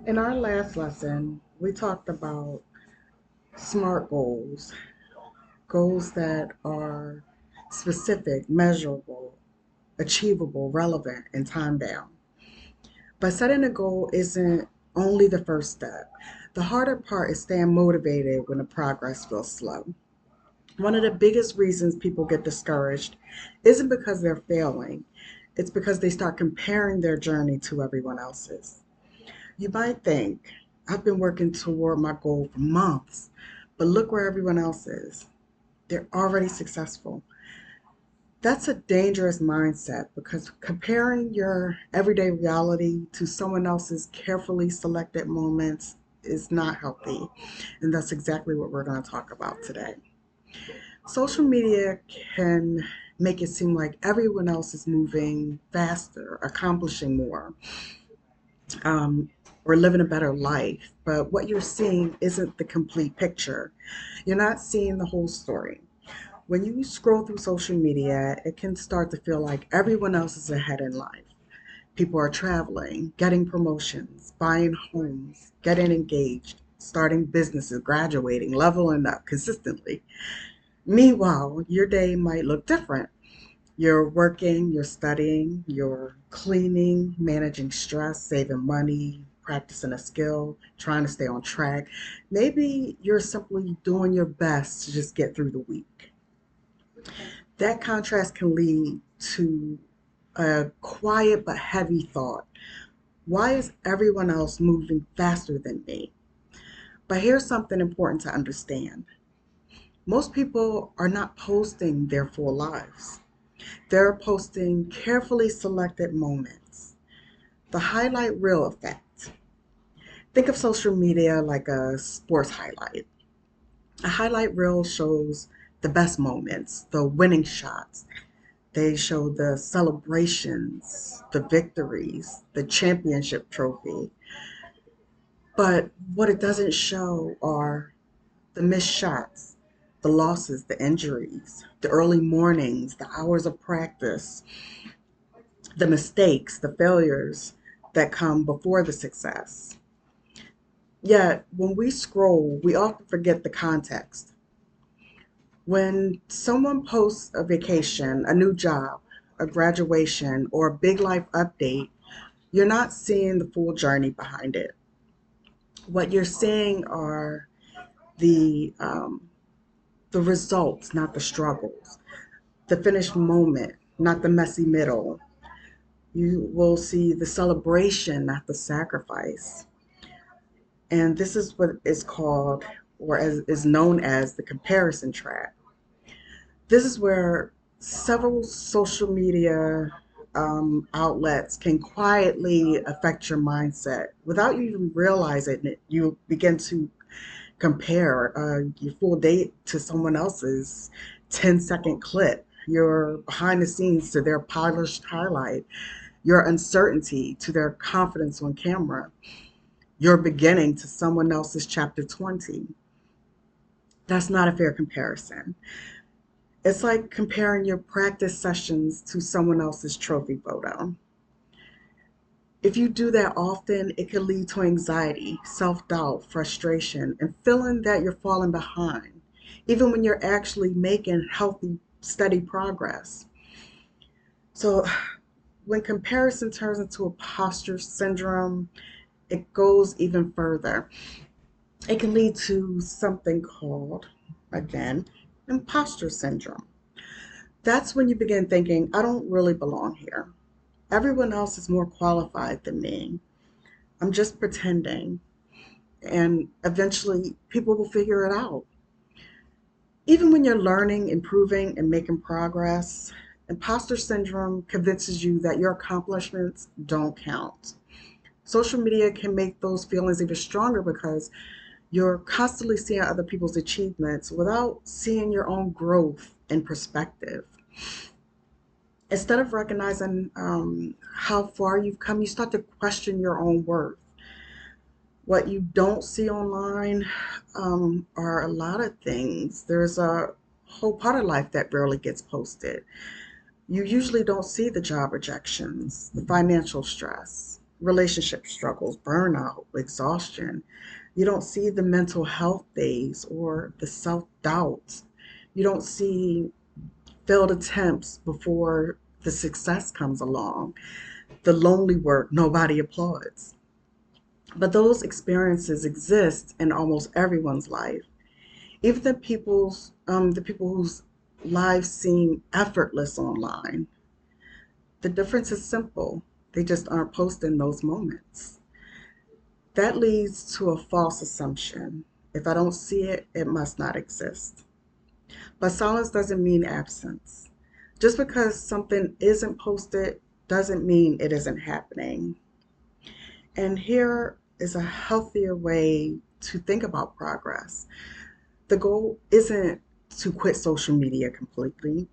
In our last lesson, we talked about SMART goals, goals that are specific, measurable, achievable, relevant, and time bound. But setting a goal isn't only the first step. The harder part is staying motivated when the progress feels slow. One of the biggest reasons people get discouraged isn't because they're failing, it's because they start comparing their journey to everyone else's. You might think, I've been working toward my goal for months, but look where everyone else is. They're already successful. That's a dangerous mindset because comparing your everyday reality to someone else's carefully selected moments is not healthy. And that's exactly what we're going to talk about today. Social media can make it seem like everyone else is moving faster, accomplishing more, um, or living a better life. But what you're seeing isn't the complete picture. You're not seeing the whole story. When you scroll through social media, it can start to feel like everyone else is ahead in life. People are traveling, getting promotions, buying homes, getting engaged, starting businesses, graduating, leveling up consistently. Meanwhile, your day might look different. You're working, you're studying, you're cleaning, managing stress, saving money, practicing a skill, trying to stay on track. Maybe you're simply doing your best to just get through the week. That contrast can lead to a quiet but heavy thought. Why is everyone else moving faster than me? But here's something important to understand. Most people are not posting their full lives. They're posting carefully selected moments. The highlight reel effect. Think of social media like a sports highlight. A highlight reel shows the best moments, the winning shots. They show the celebrations, the victories, the championship trophy. But what it doesn't show are the missed shots, the losses, the injuries, the early mornings, the hours of practice, the mistakes, the failures that come before the success. Yet, when we scroll, we often forget the context. When someone posts a vacation, a new job, a graduation, or a big life update, you're not seeing the full journey behind it. What you're seeing are the um, the results, not the struggles, the finished moment, not the messy middle. You will see the celebration, not the sacrifice. And this is what is called, or as is known as, the comparison trap. This is where several social media outlets can quietly affect your mindset without you even realizing it. You begin to compare your full day to someone else's 10-second clip, your behind the scenes to their polished highlight, your uncertainty to their confidence on camera, your beginning to someone else's chapter 20. That's not a fair comparison. It's like comparing your practice sessions to someone else's trophy photo. If you do that often, it can lead to anxiety, self doubt, frustration, and feeling that you're falling behind, even when you're actually making healthy, steady progress. So, when comparison turns into a posture syndrome, it goes even further. It can lead to something called, again, imposter syndrome. That's when you begin thinking, I don't really belong here. Everyone else is more qualified than me. I'm just pretending. And eventually, people will figure it out. Even when you're learning, improving, and making progress, imposter syndrome convinces you that your accomplishments don't count. Social media can make those feelings even stronger because you're constantly seeing other people's achievements without seeing your own growth and perspective. Instead of recognizing how far you've come, you start to question your own worth. What you don't see online are a lot of things. There's a whole part of life that rarely gets posted. You usually don't see the job rejections, the financial stress, relationship struggles, burnout, exhaustion. You don't see the mental health days or the self doubts. You don't see failed attempts before the success comes along, the lonely work nobody applauds. But those experiences exist in almost everyone's life. Even the people whose lives seem effortless online. The difference is simple. They just aren't posting those moments. That leads to a false assumption. If I don't see it, it must not exist. But silence doesn't mean absence. Just because something isn't posted doesn't mean it isn't happening. And here is a healthier way to think about progress. The goal isn't to quit social media completely.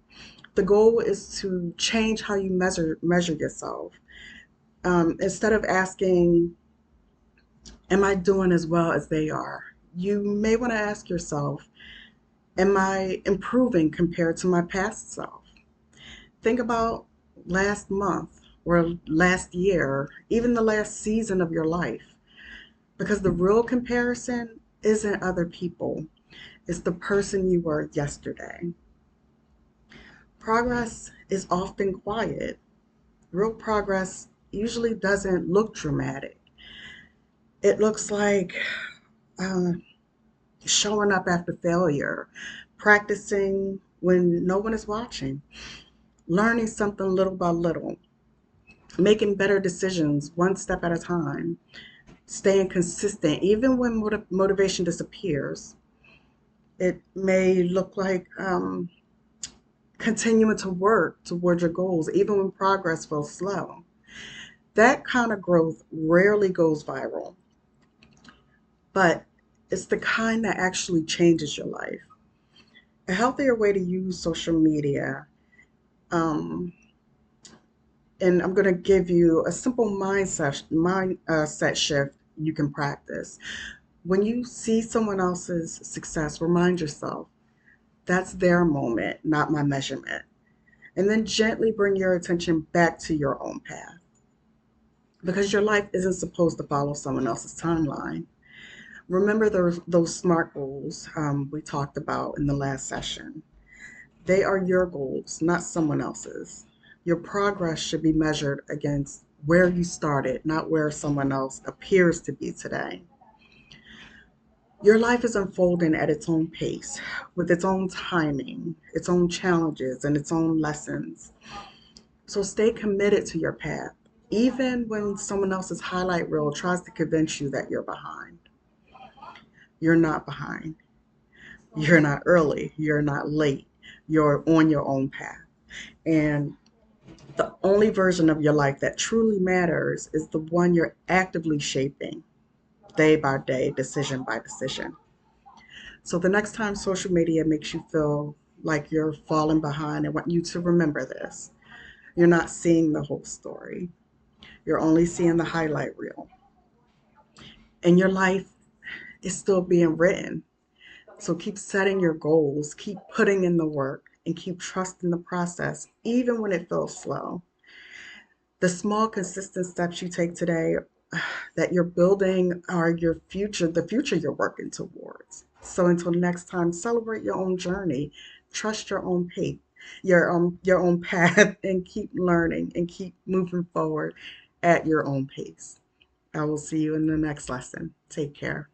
The goal is to change how you measure yourself. Instead of asking, "Am I doing as well as they are?" You may want to ask yourself, "Am I improving compared to my past self?" Think about last month or last year, even the last season of your life, because the real comparison isn't other people, it's the person you were yesterday. Progress is often quiet. Real progress usually doesn't look dramatic. It looks like uh, showing up after failure, practicing when no one is watching, learning something little by little, making better decisions one step at a time, staying consistent even when motivation disappears. It may look like continuing to work toward your goals even when progress feels slow. That kind of growth rarely goes viral, but it's the kind that actually changes your life. A healthier way to use social media, um, and I'm going to give you a simple mindset shift you can practice. When you see someone else's success, remind yourself that's their moment, not my measurement. And then gently bring your attention back to your own path because your life isn't supposed to follow someone else's timeline. Remember those SMART goals we talked about in the last session. They are your goals, not someone else's. Your progress should be measured against where you started, not where someone else appears to be today. Your life is unfolding at its own pace, with its own timing, its own challenges, and its own lessons. So stay committed to your path, even when someone else's highlight reel tries to convince you that you're behind. You're not behind. You're not early. You're not late. You're on your own path. And the only version of your life that truly matters is the one you're actively shaping day by day, decision by decision. So the next time social media makes you feel like you're falling behind, I want you to remember this. You're not seeing the whole story. You're only seeing the highlight reel. And your life is still being written. So keep setting your goals, keep putting in the work, and keep trusting the process, even when it feels slow. The small, consistent steps you take today that you're building are your future, the future you're working towards. So until next time, celebrate your own journey, trust your own pace, your own path, and keep learning and keep moving forward at your own pace. I will see you in the next lesson. Take care.